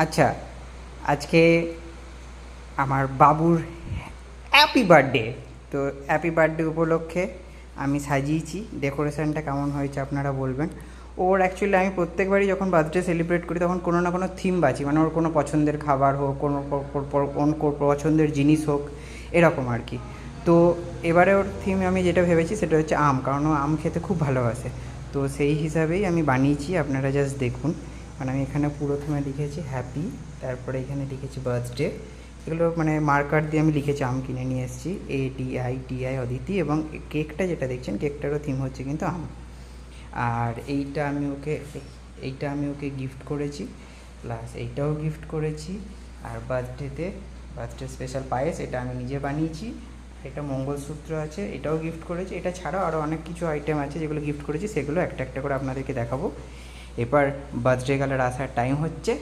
আচ্ছা, আজকে আমার বাবুর হ্যাপি বার্থডে। তো হ্যাপি বার্থডে উপলক্ষে আমি সাজিয়েছি। ডেকোরেশনটা কেমন হয়েছে আপনারা বলবেন। ওর অ্যাকচুয়ালি আমি প্রত্যেকবারই যখন বার্থডে সেলিব্রেট করি তখন কোনো না কোনো থিম বাছি, মানে ওর কোনো পছন্দের খাবার হোক, কোনো পছন্দের জিনিস হোক, এরকম আর কি। তো এবারে ওর থিম আমি যেটা ভেবেছি সেটা হচ্ছে আম, কারণ ও আম খেতে খুব ভালোবাসে। তো সেই হিসাবেই আমি বানিয়েছি, আপনারা জাস্ট দেখুন। মানে আমি এখানে পুরো থিমে লিখেছি হ্যাপি, তারপরে এখানে লিখেছি বার্থডে। এগুলো মানে মার্কার দিয়ে আমি লিখেছি, আম কিনে নিয়ে এসেছি, ADITI অদিতি। এবং কেকটা যেটা দেখছেন, কেকটারও থিম হচ্ছে কিন্তু আম। আর এইটা আমি ওকে গিফট করেছি, প্লাস এইটাও গিফট করেছি। আর বার্থডে স্পেশাল পায়েস, এটা আমি নিজে বানিয়েছি। এটা মঙ্গলসূত্র আছে, এটাও গিফট করেছি। এটা ছাড়াও আরও অনেক কিছু আইটেম আছে যেগুলো গিফট করেছি, সেগুলো একটা একটা করে আপনাদেরকে দেখাবো। এবার বার্থডে গার্লের আসার টাইম হচ্ছে।